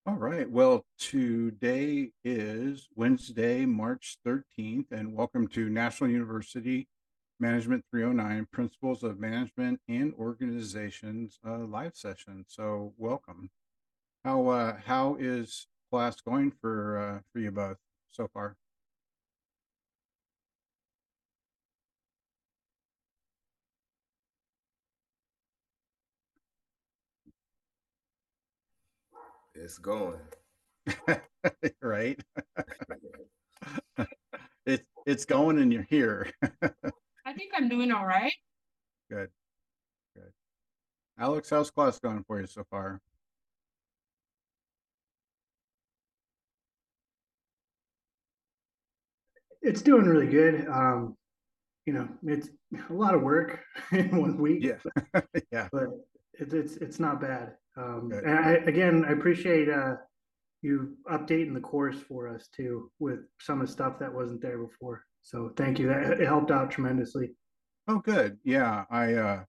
All right. Well, today is Wednesday, March 13th, and welcome to National University Management 309 Principles of Management and Organizations live session. So, welcome. How is class going for you both so far? It's going. Right? It's going and you're here. I think I'm doing all right. Good, good. Alex, how's class going for you so far? It's doing really good. It's a lot of work in one week, Yeah. Yeah, but it's not bad. good. And I appreciate you updating the course for us too with some of the stuff that wasn't there before. So thank you. That it helped out tremendously. Oh, good. Yeah, I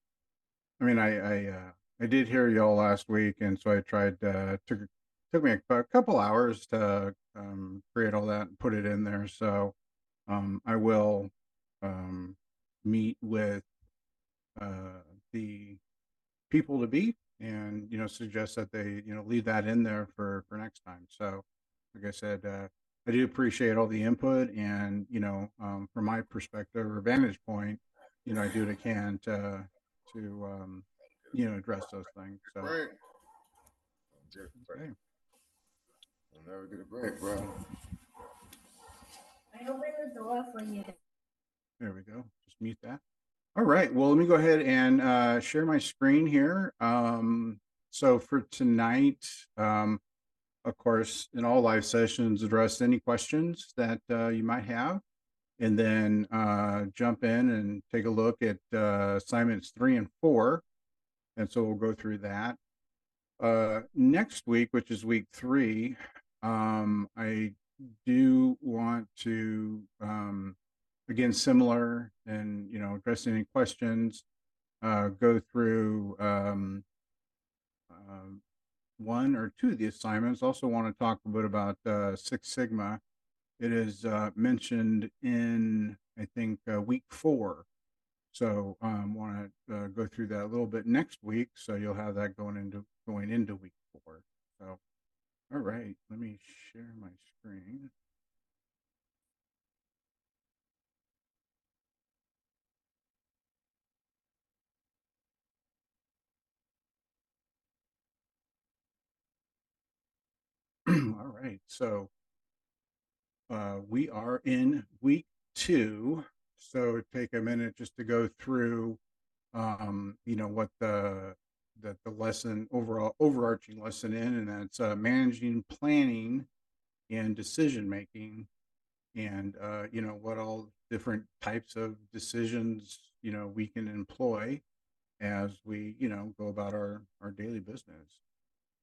mean, I did hear y'all last week, and so I tried. Took me a couple hours to create all that and put it in there. So I will um, meet with the people to be, and suggest that they leave that in there for next time. So, like I said, I do appreciate all the input, and from my perspective or vantage point, I do what I can to address those things. So, Break. Get a break. okay, I'll never get a break, bro. I opened the door for you. there we go. Just mute that. All right. Well, let me go ahead and share my screen here. So for tonight, of course, in all live sessions, address any questions that you might have, and then jump in and take a look at assignments 3 and 4. And so we'll go through that. Next week, which is week 3, I do want to, again, similar and, address any questions, go through um, 1 or 2 of the assignments. Also want to talk a bit about Six Sigma. It is mentioned in, I think, week 4. So want to go through that a little bit next week. So you'll have that going into week 4. So, all right, let me share my screen. All right, so we are in week 2. So take a minute just to go through, what the lesson overall overarching lesson in, and that's managing, planning, and decision making, and what all different types of decisions we can employ as we go about our daily business.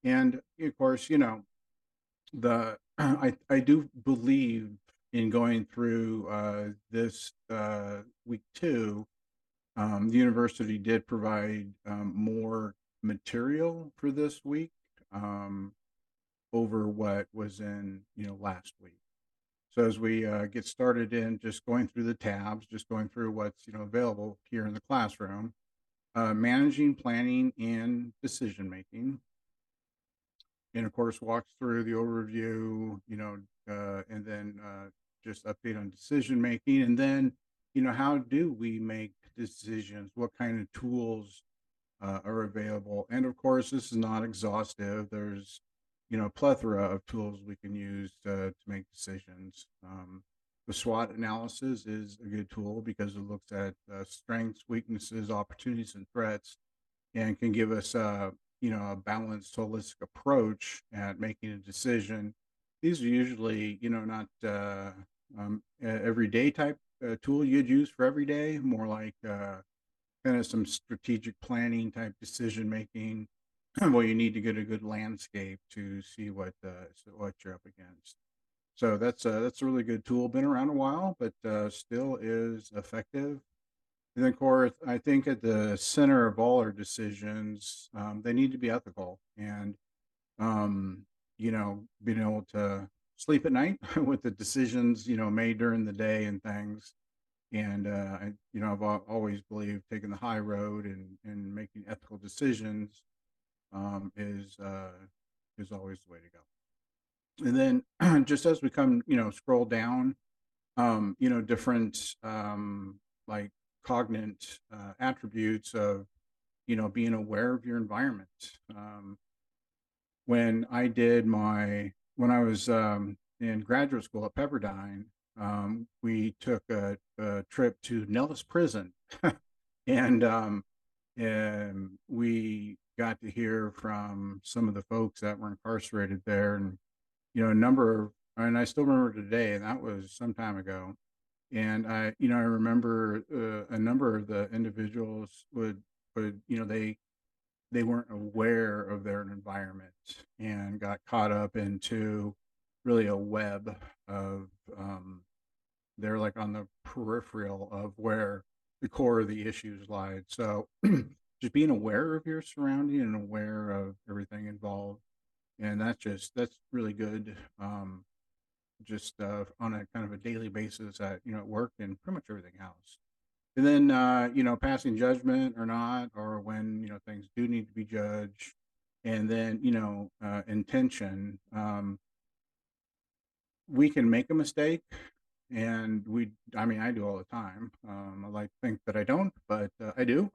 And of course, the I do believe in going through this week 2. The university did provide more material for this week, um, over what was in last week. So as we get started in just going through the tabs, just going through what's available here in the classroom, managing, planning, and decision making, and of course walks through the overview, and then just update on decision making, and then how do we make decisions? What kind of tools are available? And of course, this is not exhaustive. There's a plethora of tools we can use to make decisions. The SWOT analysis is a good tool because it looks at strengths, weaknesses, opportunities, and threats, and can give us a balanced, holistic approach at making a decision. These are usually not everyday type tool you'd use for every day, more like kind of some strategic planning type decision making. Well, you need to get a good landscape to see what you're up against. So that's a really good tool. Been around a while, but still is effective. And then, of course, I think at the center of all our decisions, they need to be ethical. And, um, being able to sleep at night with the decisions, made during the day and things. And, I've always believed taking the high road and making ethical decisions is always the way to go. And then just as we come, scroll down, different like cognate attributes of, being aware of your environment. When I was in graduate school at Pepperdine, we took a trip to Nellis Prison, and we got to hear from some of the folks that were incarcerated there, and and I still remember today, and that was some time ago. And I remember a number of the individuals would they weren't aware of their environment and got caught up into really a web of they're like on the peripheral of where the core of the issues lied. So just being aware of your surrounding and aware of everything involved, and that's really good. Just on a kind of a daily basis at work and pretty much everything else. And then passing judgment or not, or when things do need to be judged. And then intention. We can make a mistake, and I do all the time. I like to think that I don't, but I do.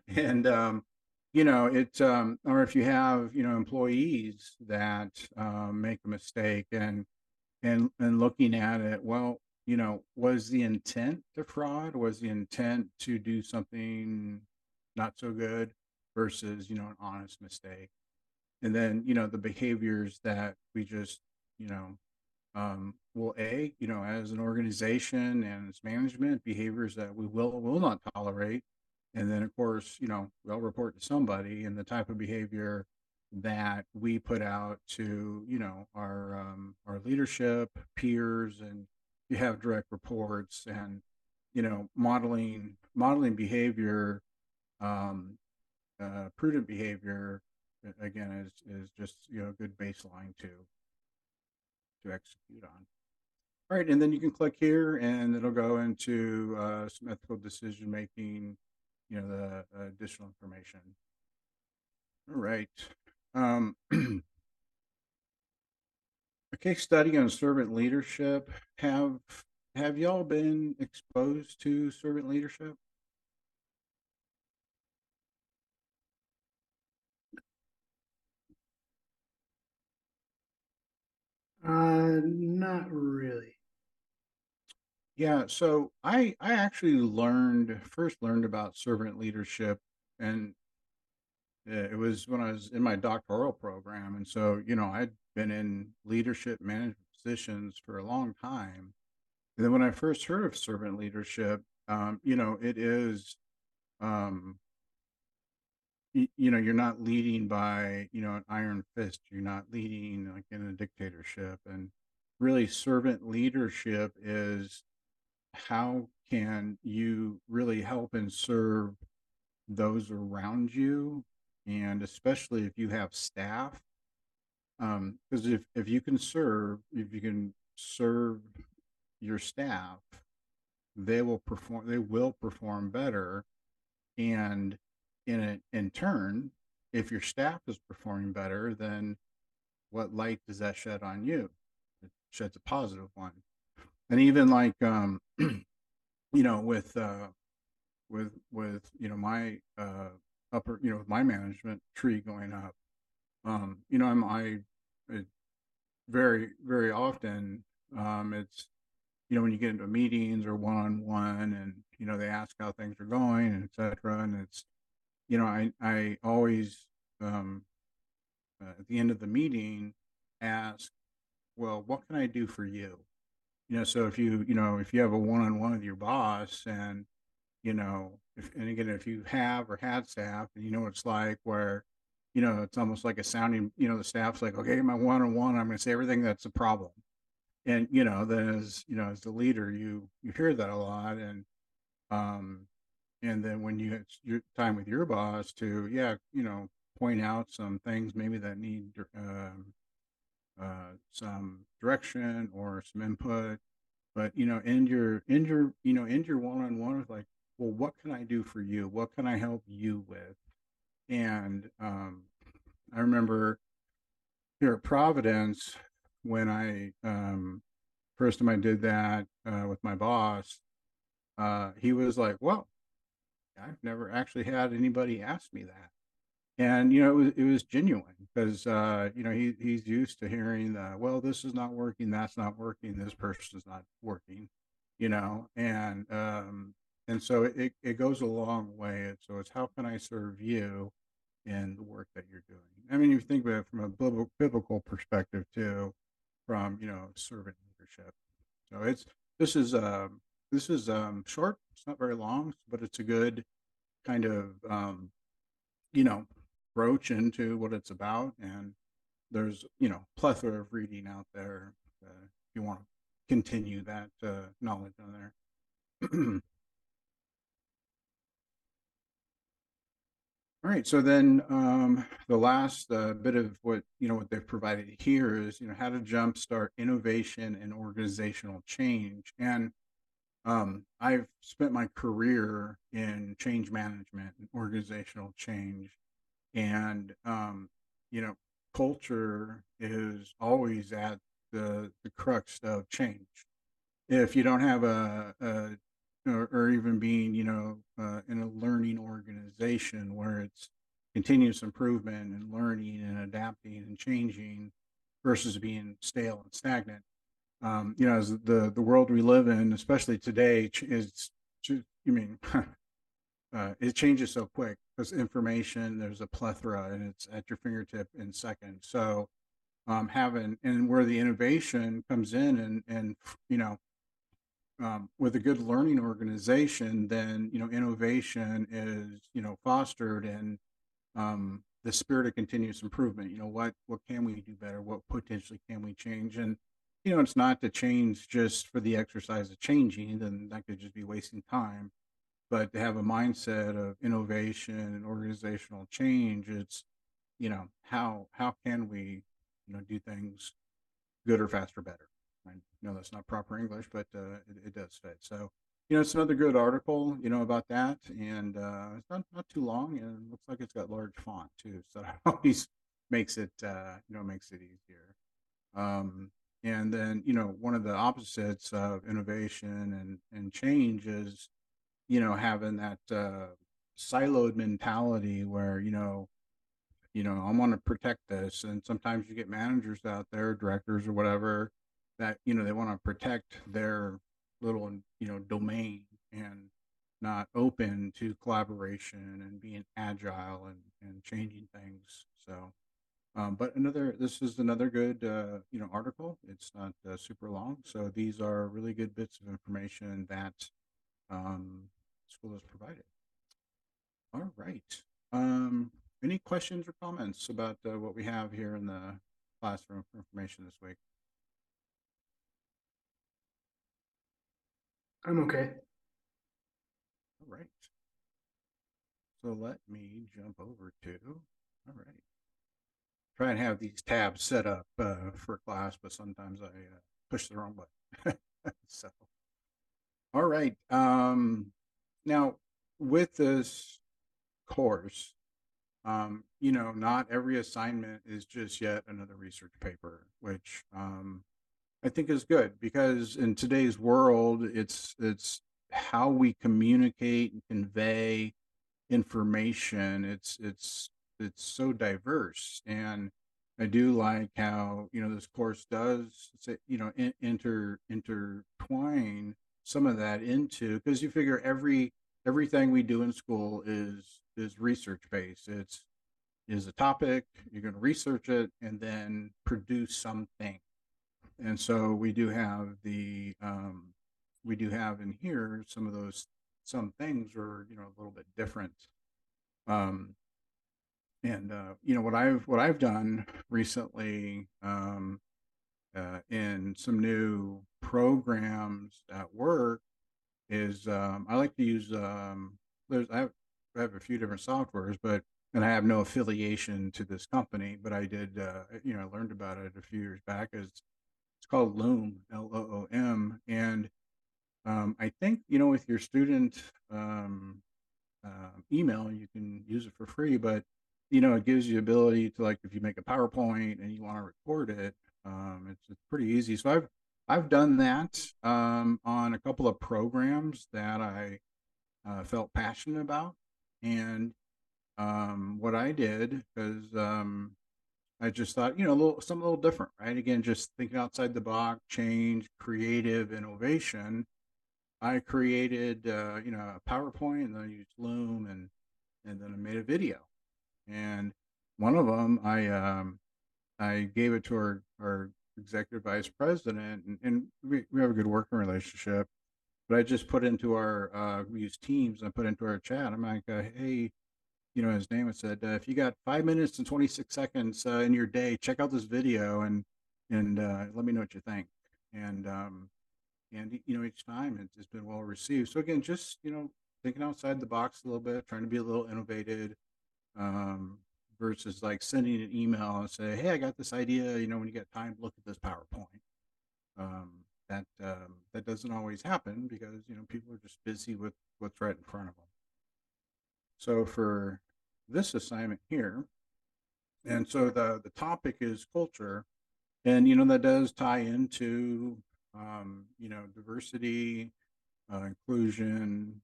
And it's or if you have employees that make a mistake, and looking at it, well, was the intent to fraud? Was the intent to do something not so good versus an honest mistake? And then the behaviors that we just you know as an organization and as management, behaviors that we will not tolerate. And then of course we'll report to somebody, and the type of behavior that we put out to our leadership, peers, and you have direct reports, and modeling behavior, um, prudent behavior, again, is just a good baseline to execute on. All right, and then you can click here, and it'll go into some ethical decision making, the additional information. All right. A case study on servant leadership. Have y'all been exposed to servant leadership? Not really. Yeah, so I actually first learned about servant leadership, and it was when I was in my doctoral program. And so I'd been in leadership management positions for a long time. And then when I first heard of servant leadership, it is um, you're not leading by an iron fist. You're not leading like in a dictatorship. And really, servant leadership is, how can you really help and serve those around you, and especially if you have staff. Because if you can serve your staff, they will perform better. And in turn, if your staff is performing better, then what light does that shed on you? It sheds a positive one. And even like with my upper with my management tree going up, it, very very often, it's when you get into meetings or one-on-one, and they ask how things are going, and etc. And it's I always, at the end of the meeting, ask, well, what can I do for you? So if you have a one-on-one with your boss, and if you have or had staff, and what it's like, where it's almost like a sounding, the staff's like, okay, my one-on-one, I'm going to say everything that's a problem. And then as the leader, you hear that a lot. And then when it's your time with your boss to point out some things maybe that need some direction or some input, but end your one-on-one with like, well, what can I do for you? What can I help you with? And I remember here at Providence when I first time I did that with my boss, he was like, well, I've never actually had anybody ask me that. And it was genuine because he's used to hearing the, well, this is not working, that's not working, this person's not working, and so it goes a long way. So it's, how can I serve you in the work that you're doing? I mean, if you think about it from a biblical perspective too, from servant leadership. So this is short. It's not very long, but it's a good kind of you know broach into what it's about. And there's plethora of reading out there if you want to continue that knowledge on there. All right, so then the last bit of what they've provided here is how to jumpstart innovation and organizational change. And I've spent my career in change management and organizational change, and culture is always at the crux of change. If you don't have or even being in a learning organization where it's continuous improvement and learning and adapting and changing versus being stale and stagnant, as the world we live in, especially today, is, I mean, it changes so quick because information, there's a plethora and it's at your fingertip in seconds. So having, and where the innovation comes in, and with a good learning organization, then innovation is fostered, and the spirit of continuous improvement. What can we do better? What potentially can we change? And it's not to change just for the exercise of changing, then that could just be wasting time. But to have a mindset of innovation and organizational change, it's how can we do things good or faster, better. I know that's not proper English, but it does fit. So it's another good article about that, and it's not too long, and it looks like it's got large font too, so that always makes it makes it easier. And then one of the opposites of innovation and change is having that siloed mentality where I want to protect this. And sometimes you get managers out there, directors or whatever, that they want to protect their little domain, and not open to collaboration and being agile and changing things. So but this is another good article. It's not super long, so these are really good bits of information that school has provided. All right. Any questions or comments about what we have here in the classroom for information this week? I'm okay. All right. So let me jump over to, all right. Try and have these tabs set up for class, but sometimes I push the wrong button. So, all right. Now, with this course, not every assignment is just yet another research paper, which I think is good, because in today's world, it's how we communicate and convey information. It's so diverse, and I do like how this course does say, intertwine some of that into, because you figure everything we do in school is research based. It's is a topic, you're going to research it and then produce something. And so we do have in here some things are a little bit different. And what I've done recently in some new programs at work is I like to use I have a few different softwares, but and I have no affiliation to this company, but I did, I learned about it a few years back. It's called Loom, Loom, and I think with your student email, you can use it for free, but it gives you ability to, like, if you make a PowerPoint and you want to record it, it's pretty easy. So I've done that on a couple of programs that I felt passionate about, and what I did, because I just thought, something a little different, right? Again, just thinking outside the box, change, creative innovation. I created, a PowerPoint, and then I used Loom, and then I made a video. And one of them, I gave it to our executive vice president, and we have a good working relationship. But I just put into our we use Teams, and I put into our chat. I'm like, hey, his name. It said, if you got 5 minutes and 26 seconds in your day, check out this video, and let me know what you think. And each time it's just been well received. So again, just thinking outside the box a little bit, trying to be a little innovative, um, versus like sending an email and say, hey, I got this idea. When you get time, look at this PowerPoint. That doesn't always happen because people are just busy with what's right in front of them. So for this assignment here, and so the topic is culture, and that does tie into diversity, inclusion,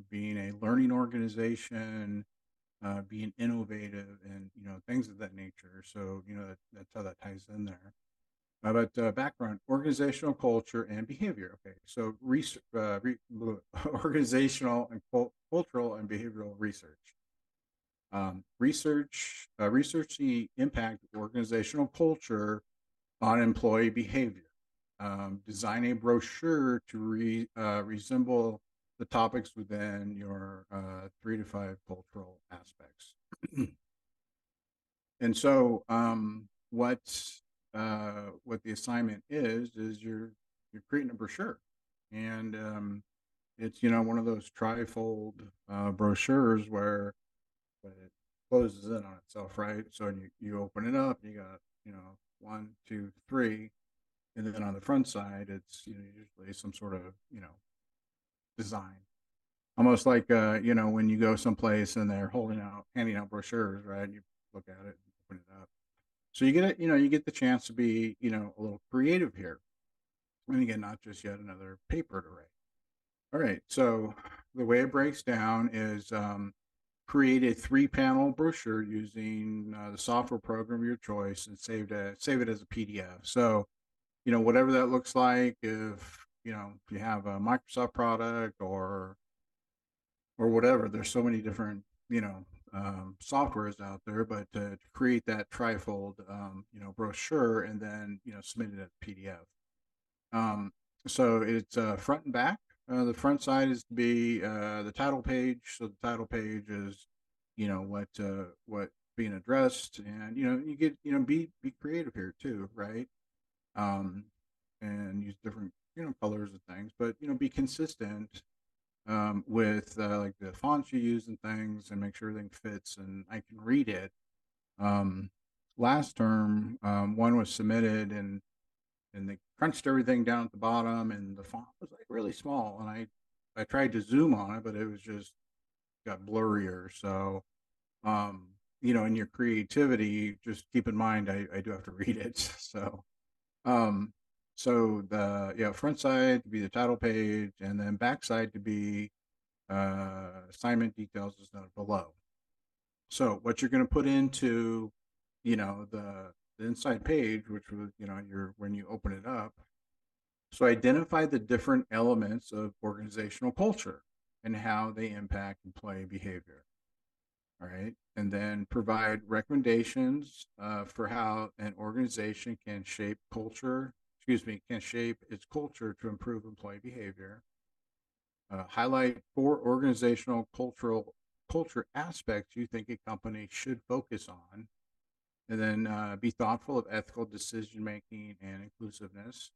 being a learning organization, being innovative, and things of that nature. So that's how that ties in there. But background: organizational culture and behavior. Okay, so organizational and cultural and behavioral research. Research the impact of organizational culture on employee behavior. Design a brochure to resemble the topics within your 3 to 5 cultural aspects. And so, what the assignment is you're creating a brochure, and it's one of those trifold brochures where it closes in on itself, right? So you open it up, you got 1, 2, 3, and then on the front side, it's usually some sort of design, almost like when you go someplace and they're handing out brochures, right? You look at it, open it up, so you get it. You get the chance to be a little creative here, and again, not just yet another paper to write. All right, so the way it breaks down is create a 3-panel brochure using the software program of your choice, and save it as a PDF. So whatever that looks like, if if you have a Microsoft product or whatever, there's so many different softwares out there, but to create that trifold brochure, and then submit it as PDF. So it's front and back. The front side is to be the title page. So the title page is what being addressed, and you get be creative here too, right? And use different colors and things, but be consistent with like the fonts you use and things, and make sure everything fits and I can read it. Last term, one was submitted, and they crunched everything down at the bottom, and the font was like really small, and I tried to zoom on it, but it was just got blurrier. So in your creativity, just keep in mind I do have to read it. So um the front side to be the title page, and then back side to be assignment details is noted below. So what you're going to put into the inside page, which was when you open it up. So identify the different elements of organizational culture and how they impact employee behavior. All right, and then provide recommendations for how an organization can shape its culture to improve employee behavior. Highlight 4 organizational culture aspects you think a company should focus on, and then be thoughtful of ethical decision making and inclusiveness,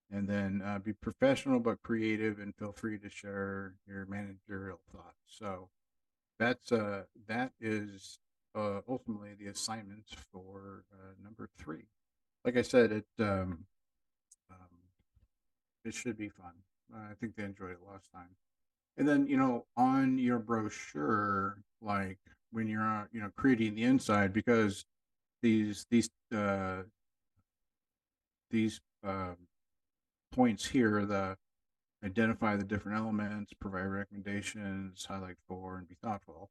and then be professional but creative, and feel free to share your managerial thoughts. So that is ultimately the assignment for number 3. Like I said, um, it should be fun. I think they enjoyed it last time. And then, on your brochure, like when you're creating the inside, because these these uh, these points here, the identify the different elements, provide recommendations, highlight for, and be thoughtful.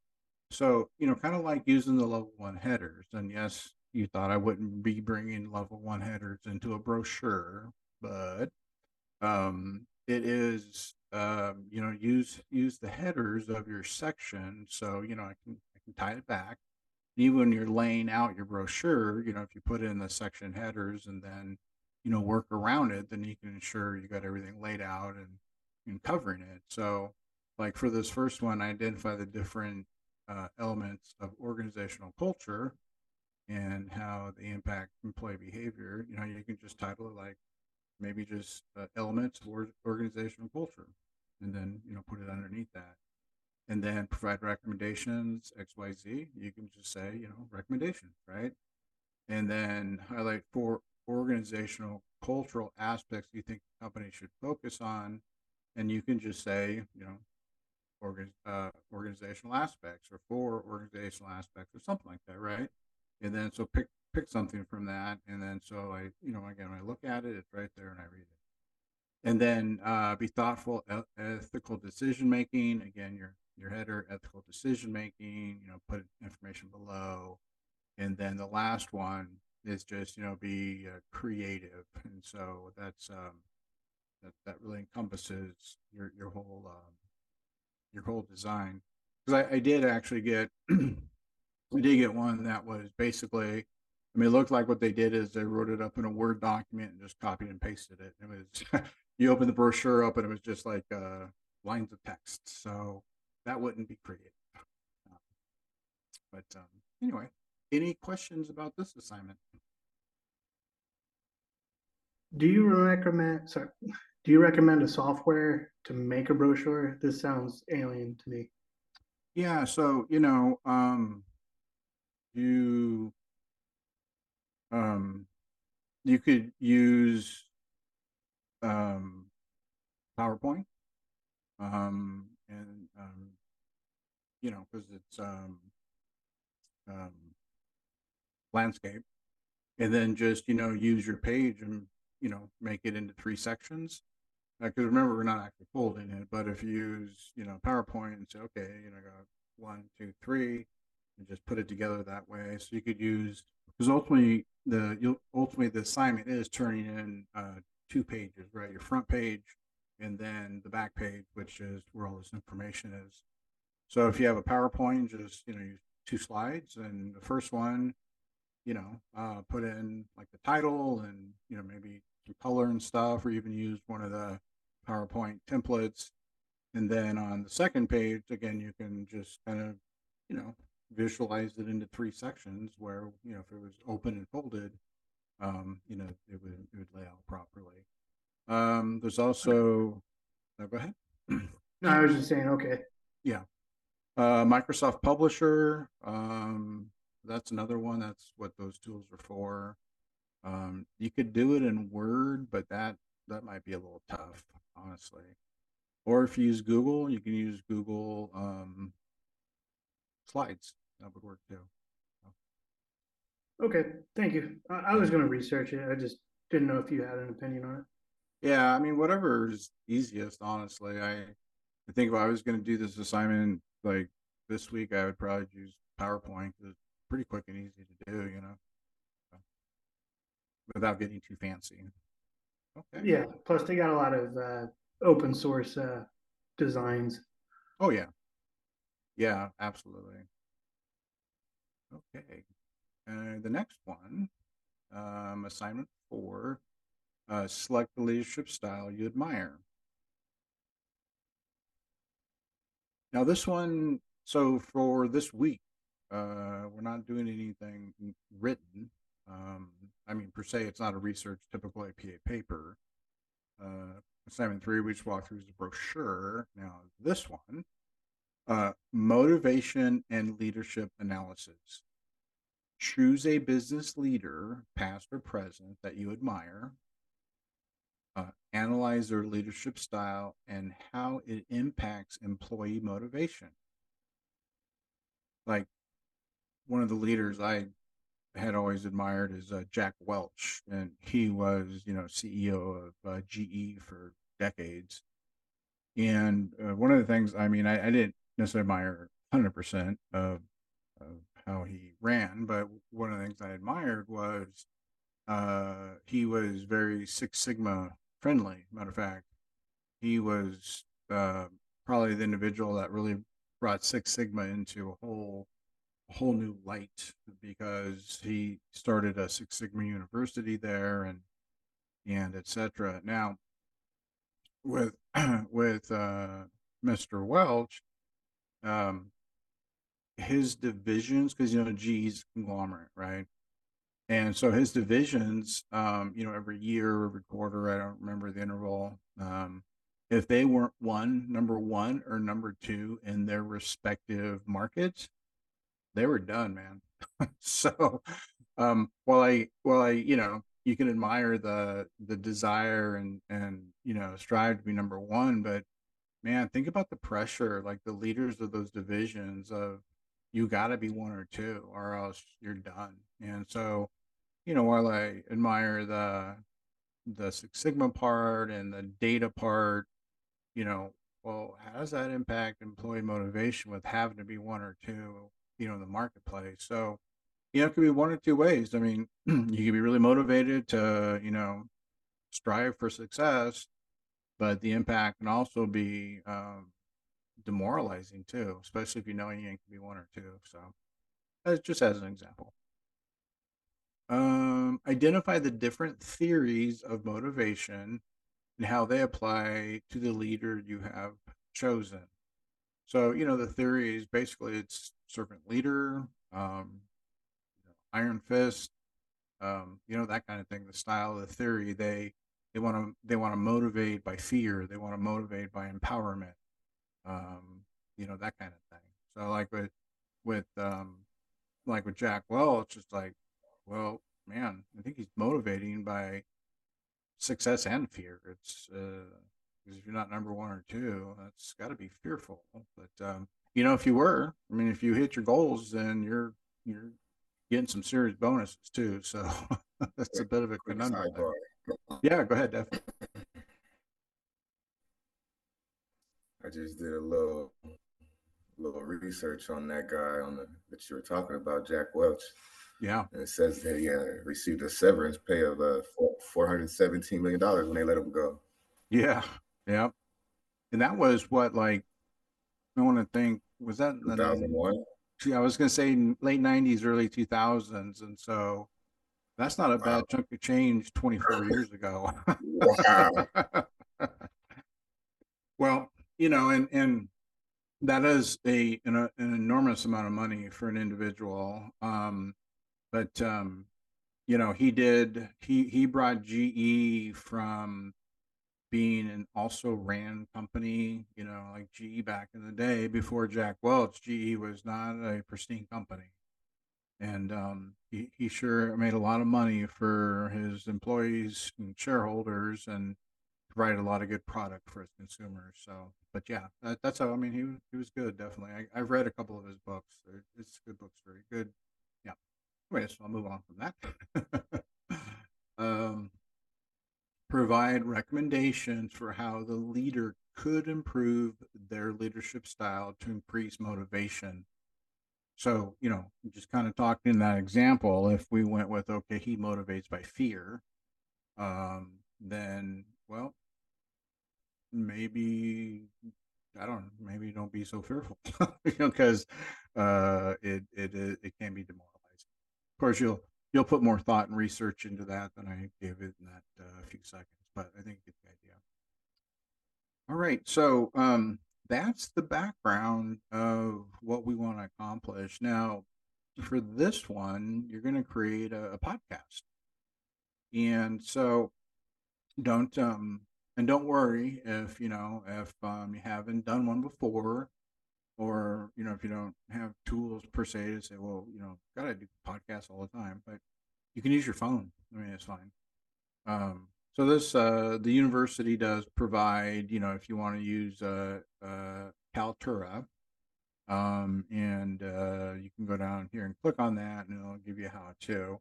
So, kind of like using the level 1 headers. And yes, you thought I wouldn't be bringing level 1 headers into a brochure, but it is, use the headers of your section. So, I can tie it back. Even when you're laying out your brochure, if you put in the section headers and then, work around it, then you can ensure you got everything laid out and covering it. So, like for this first one, identify the different elements of organizational culture and how they impact employee behavior. You can just title it like maybe just elements of organizational culture, and then put it underneath that, and then provide recommendations XYZ. You can just say recommendations, right? And then highlight 4 organizational cultural aspects you think the company should focus on, and you can just say organizational aspects, or 4 organizational aspects, or something like that, right? And then so pick something from that, and then so I again, when I look at it, it's right there and I read it. And then be thoughtful, ethical decision making. Again, your header, ethical decision making. Put information below, and then the last one is just be creative, and so that really encompasses your whole design. Because I did actually get we did get one that was basically, I mean, it looked like what they did is they wrote it up in a Word document and just copied and pasted it. It was, you open the brochure up and it was just like lines of text. So that wouldn't be creative. Uh, but anyway, any questions about this assignment? Do you recommend, sorry, do you recommend a software to make a brochure? This sounds alien to me. Yeah. So, you, um, you could use um, PowerPoint, and because it's um, landscape, and then just use your page and make it into 3 sections. Because remember, we're not actually folding it, but if you use PowerPoint and say, okay, got 1, 2, 3, and just put it together that way. So you could use, because ultimately the assignment is turning in 2 pages, right? Your front page and then the back page, which is where all this information is. So if you have a PowerPoint, just use 2 slides, and the first one, put in like the title and maybe some color and stuff, or even use one of the PowerPoint templates. And then on the second page, again, you can just kind of you know visualize it into 3 sections where if it was open and folded, it would lay out properly. There's also go ahead. No, I was just saying, okay. Yeah. Microsoft Publisher. That's another one. That's what those tools are for. You could do it in Word, but that might be a little tough, honestly. Or if you use Google, you can use Google Slides. That would work too. Okay, thank you. I was going to research it. I just didn't know if you had an opinion on it. Yeah, I mean, whatever is easiest, honestly. I think if I was going to do this assignment like this week, I would probably use PowerPoint. It's pretty quick and easy to do, without getting too fancy. Okay. Yeah, plus they got a lot of open source designs. Oh yeah. Yeah, absolutely. Okay. The next one, assignment 4, select the leadership style you admire. Now this one, so for this week, we're not doing anything written. I mean, per se, it's not a research typical APA paper. Assignment 3, we just walk through the brochure. Now this one, motivation and leadership analysis. Choose a business leader, past or present, that you admire. Analyze their leadership style and how it impacts employee motivation. Like one of the leaders I had always admired is Jack Welch, and he was, CEO of GE for decades. And one of the things, I didn't necessarily admire 100% of how he ran, but one of the things I admired was he was very Six Sigma friendly. Matter of fact, he was probably the individual that really brought Six Sigma into a whole new light, because he started a Six Sigma university there, and etc. Now with with Mr. Welch, um, his divisions, because G's conglomerate, right? And so his divisions, every year, every quarter, I don't remember the interval, if they weren't number one or number two in their respective markets, they were done, man. So, while I, you can admire the desire and strive to be number one, but man, think about the pressure, like the leaders of those divisions of, you got to be one or two, or else you're done. And so, while I admire the Six Sigma part and the data part, you know, well, how does that impact employee motivation with having to be one or two, in the marketplace? So, it could be one or two ways. I mean, you could be really motivated to, strive for success, but the impact can also be demoralizing too, especially if you know you can be one or two. So, that's just as an example. Identify the different theories of motivation and how they apply to the leader you have chosen. So, the theory is basically it's servant leader, iron fist, that kind of thing. The style of the theory, they want to motivate by fear. They want to motivate by empowerment. That kind of thing. So, with with Jack Welch, it's like, well, man, I think he's motivating by success and fear. It's because if you're not number one or two, that's got to be fearful. But if you were, if you hit your goals, then you're getting some serious bonuses too. So that's a bit of a Quick conundrum there. sidebar. Yeah, go ahead, Def. I just did a little research on that guy that you were talking about, Jack Welch. Yeah, And it says that he received a severance pay of $417 million when they let him go. yeah, yeah. And that was what, like, I want to think, was that in the 2001? I was going to say late 90s, early 2000s. And so that's not a Wow. bad chunk of change 24 years ago. Wow. Well, and that is an enormous amount of money for an individual. But he brought GE from being an also ran company, like GE back in the day before Jack Welch. GE was not a pristine company. And he sure made a lot of money for his employees and shareholders, and provided a lot of good product for his consumers. So, but yeah, that's how. He was good, definitely. I've read a couple of his books. It's good books, very good. Yeah. Anyway, so I'll move on from that. um, Provide recommendations for how the leader could improve their leadership style to increase motivation. So, just kind of talking in that example, if we went with, okay, he motivates by fear, then, well, maybe, I don't know, maybe don't be so fearful, because it can be demoralizing. Of course, you'll put more thought and research into that than I gave it in that few seconds, but I think you get the idea. All right, so that's the background of what we want to accomplish. Now, for this one, you're going to create a podcast, and so don't worry if you haven't done one before. or if you don't have tools per se to say, well, gotta do podcasts all the time, but you can use your phone. I mean, it's fine. So this the university does provide, if you want to use Kaltura, and you can go down here and click on that, and it'll give you how to.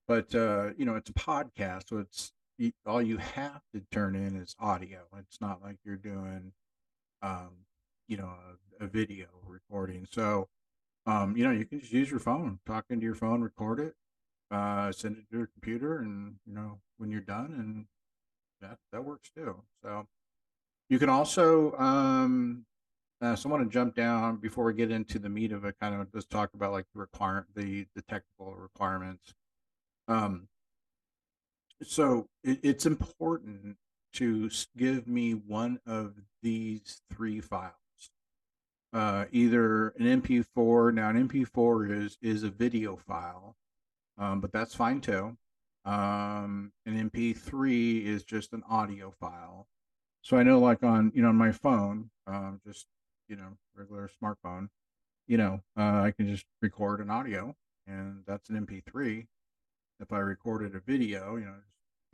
But it's a podcast, so all you have to turn in is audio. It's not like you're doing, um, a video recording. So, you can just use your phone, talk into your phone, record it, send it to your computer, and when you're done, and that works too. So you can also, so I want to jump down before we get into the meat of it. Kind of let's talk about like the technical requirements. Um, so it's important to give me one of these three files. Either an MP4. Now, an MP4 is a video file, but that's fine too. An MP3 is just an audio file. So I know, like on my phone, just regular smartphone, I can just record an audio, and that's an MP3. If I recorded a video, just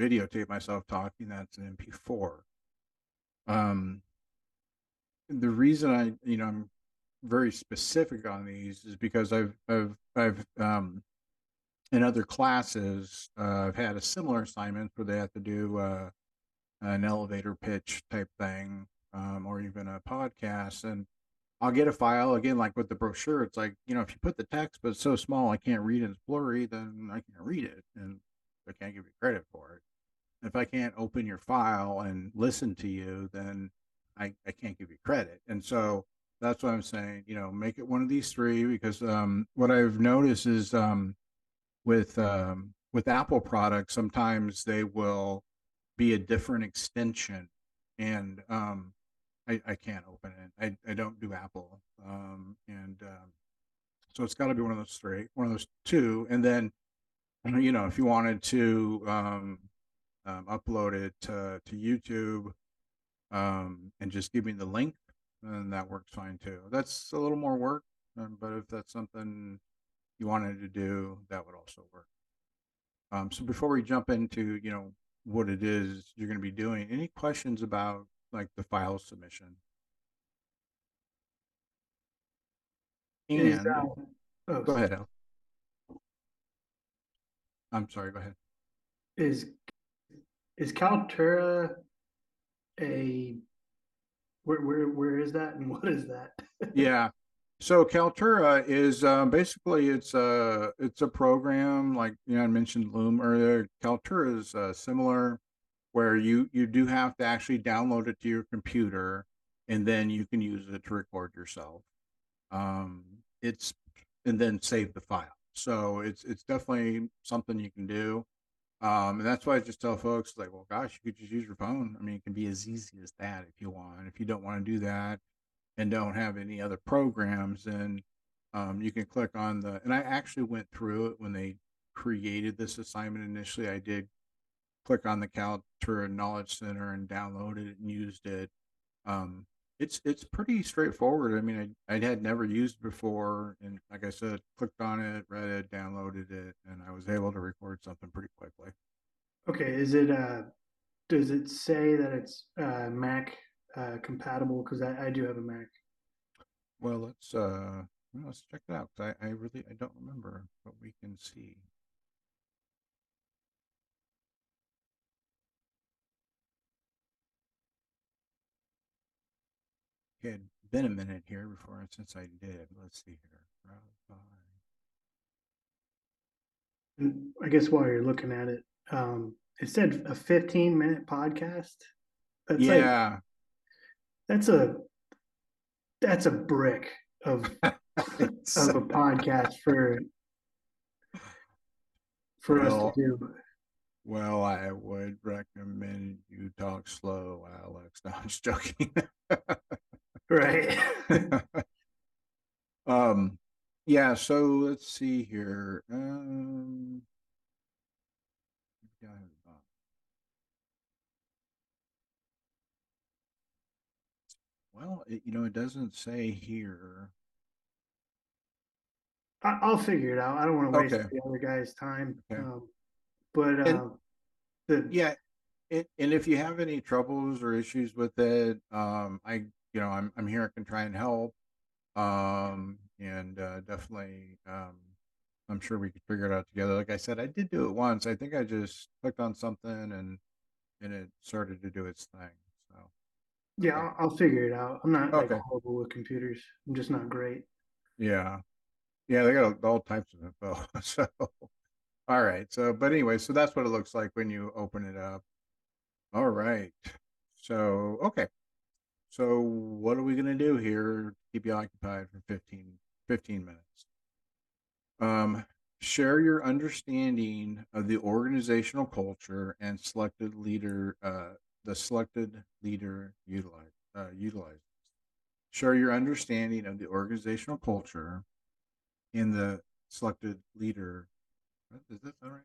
videotape myself talking, that's an MP4. Um, the reason I'm very specific on these is because I've in other classes, I've had a similar assignment where they have to do an elevator pitch type thing, or even a podcast, and I'll get a file again, like with the brochure. It's like, if you put the text, but it's so small I can't read it, it's blurry, then I can't read it, and I can't give you credit for it. If I can't open your file and listen to you, then I can't give you credit. And so that's what I'm saying. Make it one of these three, because what I've noticed is, with Apple products, sometimes they will be a different extension, and I can't open it. I don't do Apple, and so it's got to be one of those three, one of those two, and then if you wanted to upload it to YouTube, and just give me the link, then that works fine too. That's a little more work, but if that's something you wanted to do, that would also work. So before we jump into what it is you're going to be doing, any questions about like the file submission? Is And oh, go ahead, Al. I'm sorry. Go ahead. is is Kaltura a where is that and what is that? Yeah. So Kaltura is basically it's a program, like I mentioned Loom earlier. Kaltura is similar, where you do have to actually download it to your computer, and then you can use it to record yourself. It's and then save the file. So it's definitely something you can do. And that's why I just tell folks, like, well, gosh, you could just use your phone. I mean, it can be as easy as that if you want. If you don't want to do that and don't have any other programs, then you can click on and I actually went through it when they created this assignment initially. I did click on the Kaltura Knowledge Center and downloaded it and used it. Um, it's pretty straightforward. I mean, I had never used it before, and like I said, clicked on it, read it, downloaded it, and I was able to record something pretty quickly. Okay, is it does it say that it's Mac compatible? Because I do have a Mac. Well, let's check it out. I really I don't remember, but we can see. It had been a minute here before since I did. Let's see here. And I guess while you're looking at it, it said a 15-minute podcast. That's like Yeah, that's a that's a brick of it's, of a podcast for us to well, do. well, I would recommend you talk slow, Alex. No, I'm just joking. Right. um, yeah. So let's see here. Yeah, Well, it doesn't say here. I'll figure it out. I don't want to waste Okay. the other guy's time. Okay. But And the yeah, and if you have any troubles or issues with it, I'm here. I can try and help. And definitely, I'm sure we could figure it out together. Like I said, I did do it once. I think I just clicked on something and it started to do its thing. So yeah, okay, I'll figure it out. I'm not like okay, horrible with computers. I'm just not great. yeah, yeah. They got all types of info. So all right. So, but anyway, so that's what it looks like when you open it up. All right. So okay. So what are we gonna do here to keep you occupied for 15 minutes? Um, share your understanding of the organizational culture and selected leader, the selected leader utilizes. Share your understanding of the organizational culture and the selected leader. Is that all right?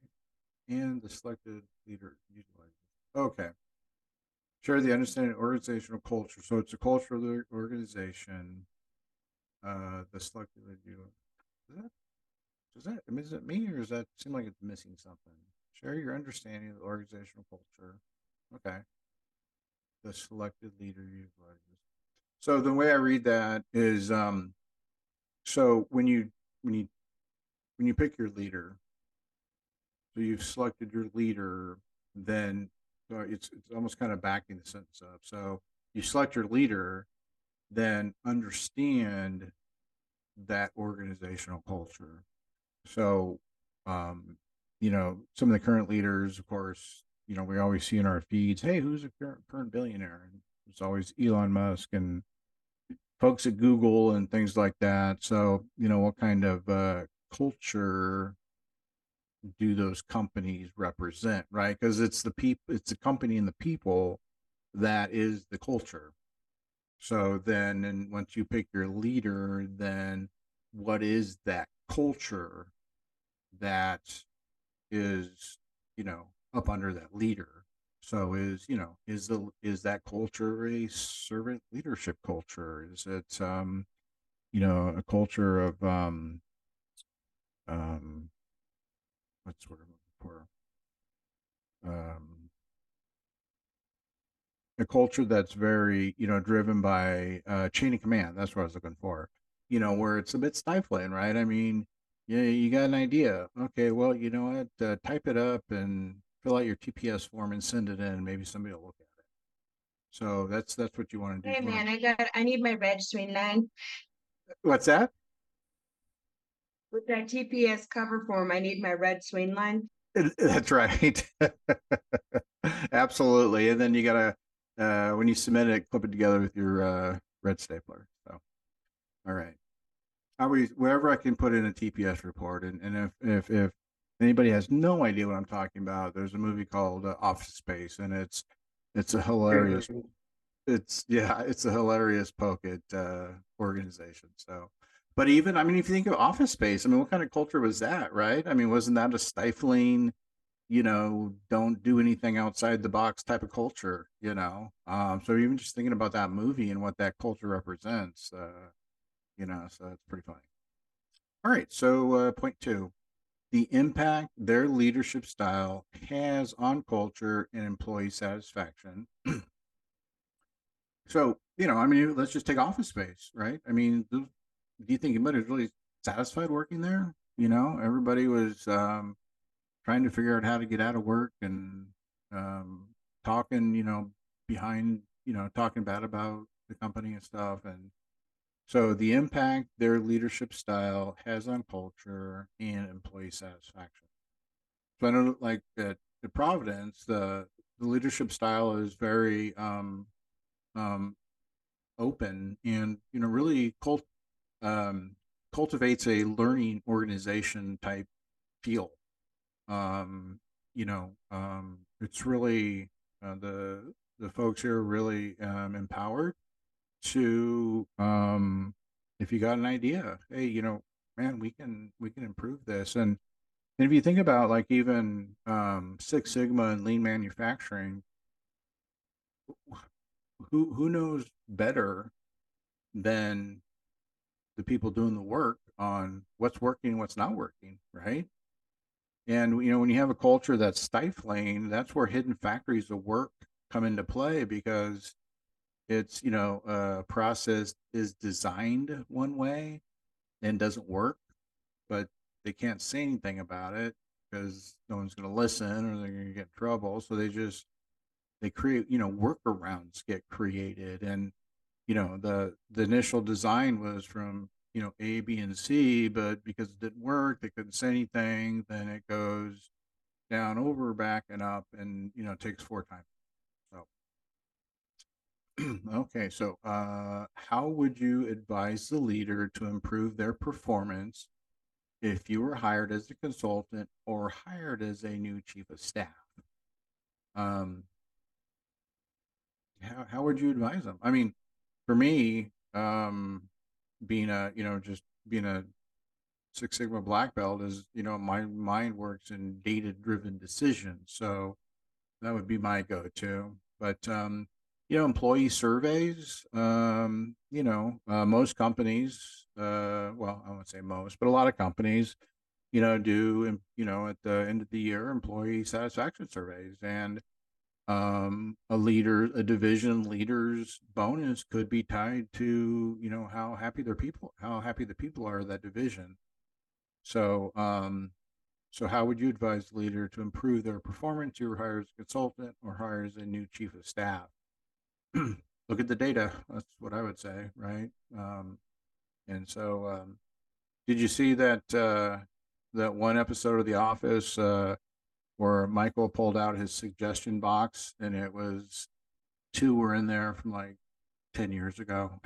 And the selected leader utilizes. Okay. Share the understanding of organizational culture. So it's a culture of the organization. The selected leader. Is it me or does that seem like it's missing something? Share your understanding of the organizational culture. Okay. The selected leader utilizes. So the way I read that is so when you pick your leader, so you've selected your leader, then it's almost kind of backing the sentence up. So you select your leader, then understand that organizational culture. So, some of the current leaders, of course, we always see in our feeds, hey, who's a current billionaire? And it's always Elon Musk and folks at Google and things like that. So, what kind of culture do those companies represent, right? Because it's the company and the people that is the culture. So then, and once you pick your leader, then what is that culture that is up under that leader? So is that culture a servant leadership culture? Is it a culture of um what's what I'm looking for, a culture that's very driven by chain of command. That's what I was looking for. Where it's a bit stifling, right? I mean, yeah, you got an idea. Okay, well, you know what? Type it up and fill out your TPS form and send it in. Maybe somebody will look at it. So that's what you want to do. Hey You want man, I need my red swing line. what's that? With that TPS cover form, I need my red swing line. That's right. Absolutely. And then you gotta when you submit it, clip it together with your red stapler. So all right. I always wherever I can put in a TPS report, and if anybody has no idea what I'm talking about, there's a movie called Office Space, and it's a Great hilarious. movie. It's a hilarious poke at organization. So, but even I mean, if you think of Office Space, I mean, what kind of culture was that, right? I mean, wasn't that a stifling, don't do anything outside the box type of culture, so even just thinking about that movie and what that culture represents, so it's pretty funny. All right, so point two, the impact their leadership style has on culture and employee satisfaction. So, I mean, let's just take Office Space, right? I mean, do you think anybody was really satisfied working there? Everybody was trying to figure out how to get out of work and um, talking, behind, talking bad about the company and stuff. And so the impact their leadership style has on culture and employee satisfaction. So I know, like at Providence, the leadership style is very um, open and really um, cultivates a learning organization type feel. It's really the folks here are really empowered to if you got an idea, hey, man, we can improve this. And if you think about like even Six Sigma and lean manufacturing, who knows better than the people doing the work on what's working and what's not working, right? And when you have a culture that's stifling, that's where hidden factories of work come into play, because it's a process is designed one way and doesn't work, but they can't say anything about it because no one's going to listen or they're going to get in trouble. So they create, workarounds get created. And the initial design was from A, B, and C, but because it didn't work, they couldn't say anything. Then it goes down, over, back, and up, and it takes 4 times. So okay, so how would you advise the leader to improve their performance if you were hired as a consultant or hired as a new chief of staff? Um, how would you advise them? I mean, for me, being just being a Six Sigma black belt is, my mind works in data driven decisions. So that would be my go-to. But employee surveys, most companies, well, I won't say most, but a lot of companies, do, at the end of the year, employee satisfaction surveys. And a division leader's bonus could be tied to, how happy the people are in that division. So, so how would you advise the leader to improve their performance? You were hired as a consultant or hired as a new chief of staff. Look at the data. That's what I would say, right? And so, did you see that one episode of The Office where Michael pulled out his suggestion box, and it was 2 were in there from like 10 years ago?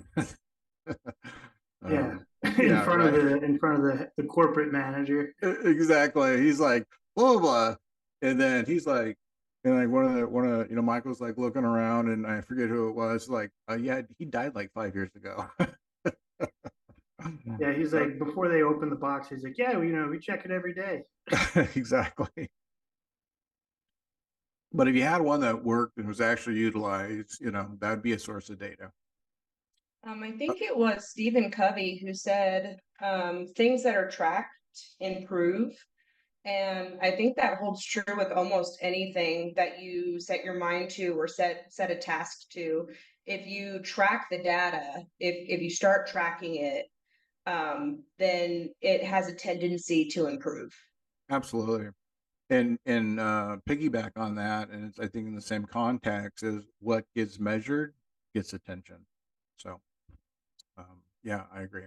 Yeah. Yeah, right. In front of the corporate manager. Exactly. He's like, blah, blah, blah. And then he's like, and like Michael's like looking around, and I forget who it was. Like, yeah, he died like 5 years ago. Yeah, he's like, before they open the box, he's like, yeah, we check it every day. Exactly. But if you had one that worked and was actually utilized, that'd be a source of data. I think it was Stephen Covey who said, things that are tracked improve. And I think that holds true with almost anything that you set your mind to or set a task to. If you track the data, if you start tracking it, then it has a tendency to improve. Absolutely. And piggyback on that, and it's, I think, in the same context, is what gets measured gets attention. So yeah, I agree.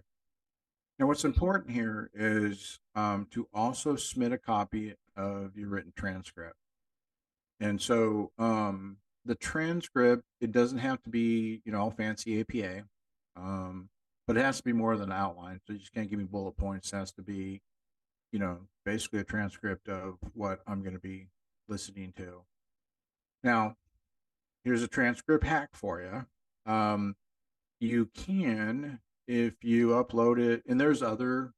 Now, what's important here is to also submit a copy of your written transcript. And so the transcript, it doesn't have to be, all fancy APA, but it has to be more than an outline. So you just can't give me bullet points. It has to be, basically a transcript of what I'm going to be listening to. Now, here's a transcript hack for you. You can, if you upload it, and there's other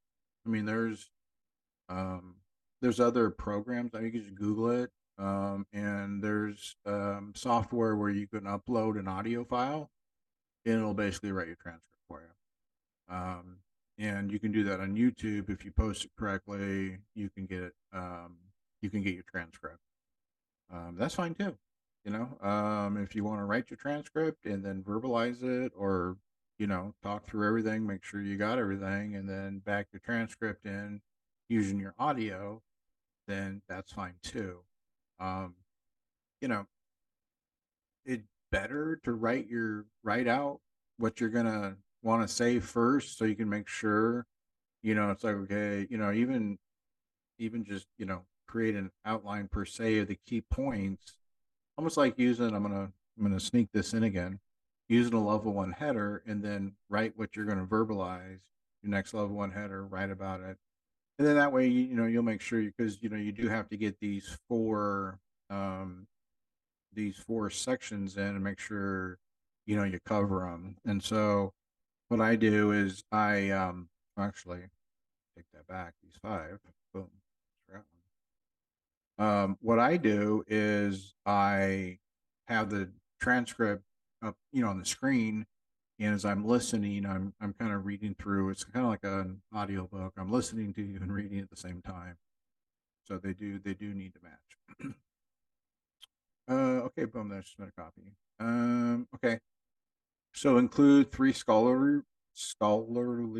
programs. I think you can just Google it. And there's software where you can upload an audio file, and it'll basically write your transcript for you. And you can do that on YouTube. If you post it correctly, you can get it. You can get your transcript. That's fine too. If you want to write your transcript and then verbalize it, or talk through everything, make sure you got everything, and then back your transcript in using your audio, then that's fine too. Um, you know, it's better to write out what you're gonna want to say first, so you can make sure. It's like, okay, even just create an outline per se of the key points, almost like I'm gonna sneak this in again, using a level 1 header, and then write what you're going to verbalize your next level 1 header, write about it. And then that way, you'll make sure, because you do have to get these four sections in, and make sure you cover them. And so what I do is actually take that back, these 5, boom. What I do is I have the transcript up, on the screen, And as I'm listening, I'm kind of reading through. It's kind of like an audiobook. I'm listening to you and reading at the same time. So they do need to match. Okay, boom, there's another copy. Okay. So include three scholarly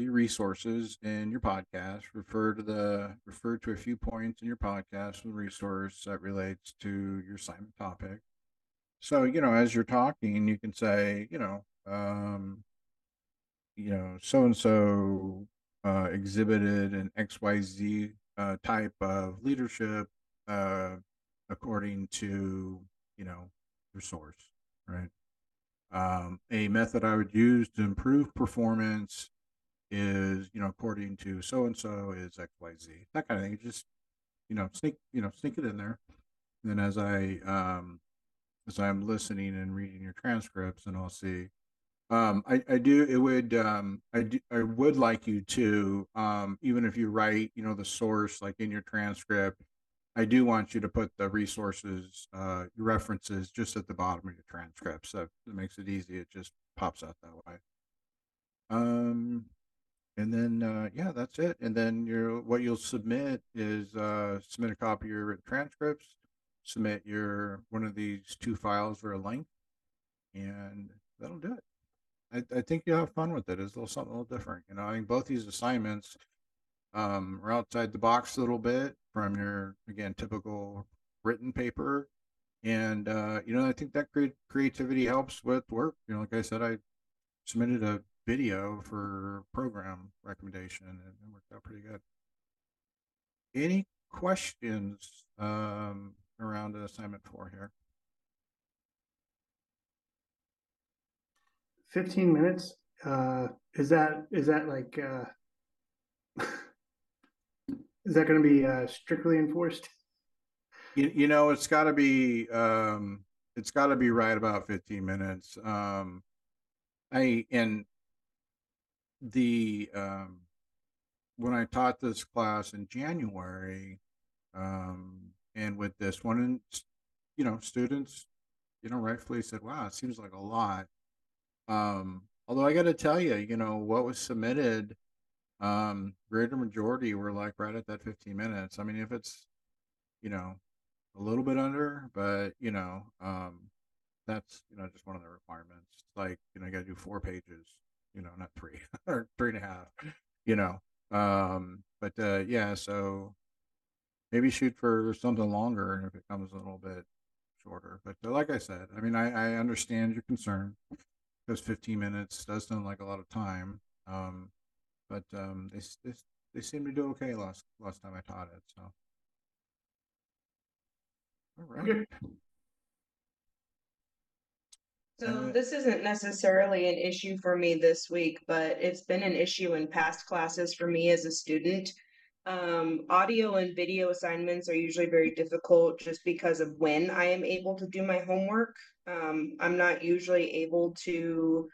resources in your podcast. Refer to a few points in your podcast with a resource that relates to your assignment topic. So, as you're talking, you can say, so and so exhibited an XYZ type of leadership uh, according to, your source, right? A method I would use to improve performance is, according to so and so is XYZ. That kind of thing. You just, sneak it in there. And then as I'm listening and reading your transcripts, and I'll see. I do. It would. I would like you to. Even if you write, the source like in your transcript, I do want you to put the resources, references, just at the bottom of your transcript. So it makes it easy. It just pops out that way. Um, and then yeah, that's it. And then what you'll submit is submit a copy of your written transcripts. Submit your one of these two files or a link, and that'll do it. I think you'll have fun with it. It's a little something a little different. I think both these assignments are outside the box a little bit from your, again, typical written paper. And, I think that creativity helps with work. Like I said, I submitted a video for program recommendation and it worked out pretty good. Any questions around assignment 4 here? 15 minutes. Is that like is that going to be strictly enforced? It's got to be right about 15 minutes. I and the when I taught this class in January, and with this one, and students, rightfully said, "Wow, it seems like a lot." Although I got to tell you, what was submitted, greater majority were like right at that 15 minutes. I mean, if it's, a little bit under, but that's just one of the requirements. It's like, you got to do 4 pages, not three or three and a half, you know. But yeah, so maybe shoot for something longer if it comes a little bit shorter. But like I said, I mean, I understand your concern because 15 minutes does sound like a lot of time. But they seem to do okay last time I taught it. So, all right. Okay. So this isn't necessarily an issue for me this week, but it's been an issue in past classes for me as a student. Audio and video assignments are usually very difficult just because of when I am able to do my homework. I'm not usually able to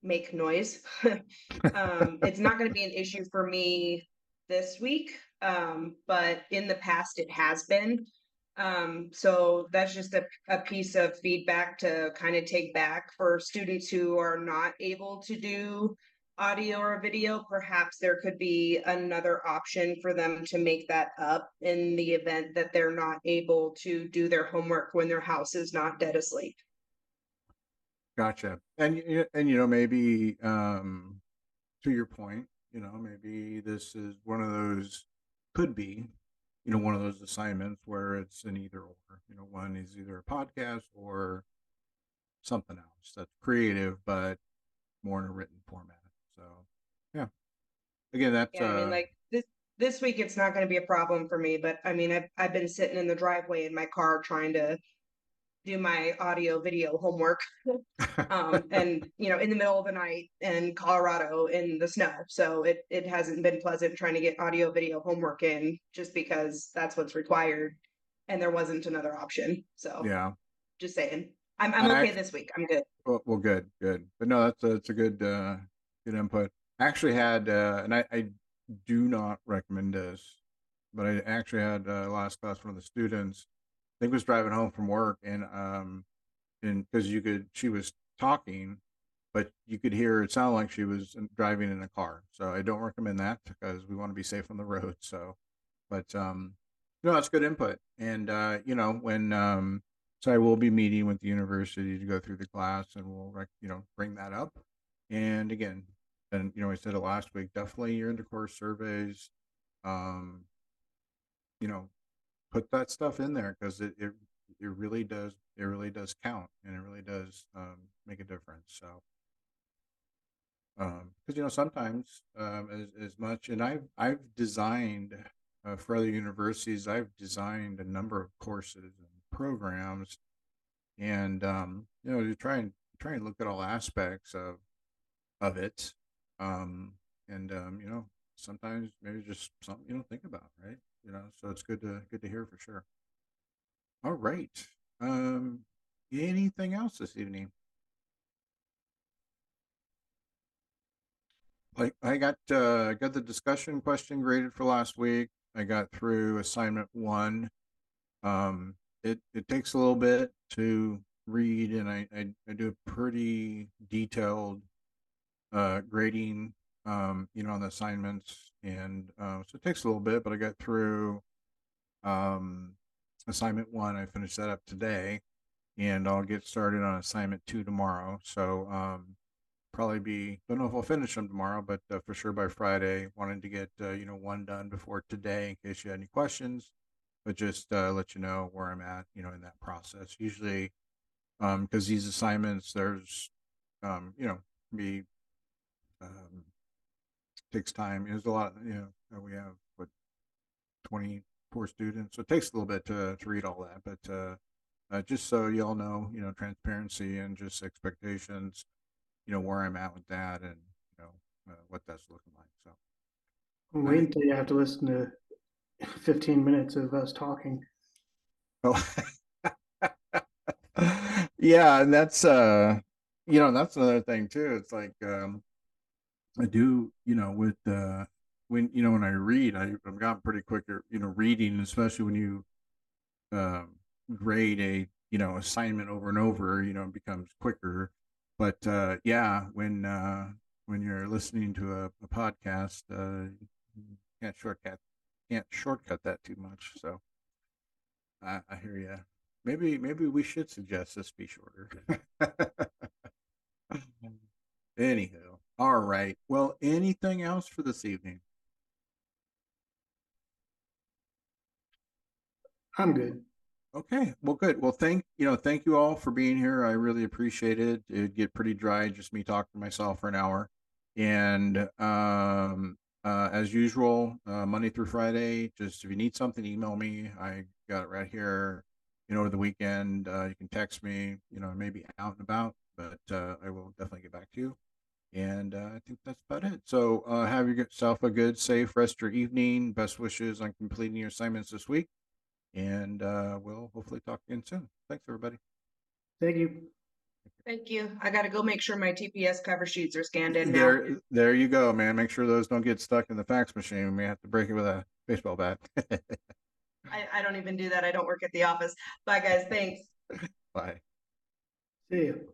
make noise. It's not going to be an issue for me this week, but in the past it has been. So that's just a piece of feedback to kind of take back for students who are not able to do audio or video. Perhaps there could be another option for them to make that up in the event that they're not able to do their homework when their house is not dead asleep. Gotcha. And maybe to your point, maybe this is one of those, could be, one of those assignments where it's an either or. One is either a podcast or something else that's creative but more in a written format. So yeah. Again, that's Yeah, I mean, like this week it's not going to be a problem for me, but I mean, I've been sitting in the driveway in my car trying to do my audio video homework. And in the middle of the night in Colorado in the snow. So it hasn't been pleasant trying to get audio video homework in just because that's what's required and there wasn't another option. So yeah. just saying. I'm okay this week. I'm good. Well, good. But no, that's a good good input. I actually had and I do not recommend this, but I actually had last class, one of the students, I think, was driving home from work, and because she was talking, but you could hear it sound like she was driving in a car. So I don't recommend that because we want to be safe on the road. So, but that's good input. And when so I will be meeting with the university to go through the class, and we'll bring that up. And again, and I said it last week. Definitely your intercourse surveys. Um, put that stuff in there because it really does count, and it really does make a difference. So because sometimes as much, and I've designed for other universities, I've designed a number of courses and programs, and to try and look at all aspects of it, and sometimes maybe just something you don't think about, right? So it's good to hear for sure. All right. Um, Anything else this evening? Like I got the discussion question graded for last week. I got through assignment 1. It takes a little bit to read, and I do a pretty detailed grading on the assignments, and so it takes a little bit, but I got through um assignment 1. I finished that up today, and I'll get started on assignment 2 tomorrow. So probably don't know if I'll finish them tomorrow, but for sure by Friday. Wanted to get 1 done before today in case you had any questions, but just let you know where I'm at in that process. Usually, because these assignments, there's be takes time. There's a lot. We have what 24 students, so it takes a little bit to read all that, but just so y'all know, transparency and just expectations, where I'm at with that, and what that's looking like. So Wait until you have to listen to 15 minutes of us talking. oh yeah, and that's that's another thing too. It's like I do, with when I read, I've gotten pretty quick at reading, especially when you um, grade a assignment over and over, it becomes quicker. But yeah, when you're listening to a podcast, you can't shortcut that too much. So I hear you. Maybe we should suggest this be shorter. Anywho, all right. Well, anything else for this evening? I'm good. Okay, well, good. Well, thank you all for being here. I really appreciate it. It'd get pretty dry just me talking to myself for an hour, and as usual, Monday through Friday. Just if you need something, email me. I got it right here. Over the weekend, you can text me. I may be out and about, but I will definitely get back to you. And I think that's about it. So have yourself a good, safe rest of your evening. Best wishes on completing your assignments this week. And we'll hopefully talk again soon. Thanks, everybody. Thank you. Thank you. I gotta go make sure my TPS cover sheets are scanned in now. There you go, man. Make sure those don't get stuck in the fax machine. We may have to break it with a baseball bat. I don't even do that. I don't work at the office. Bye, guys. Thanks. Bye. See you.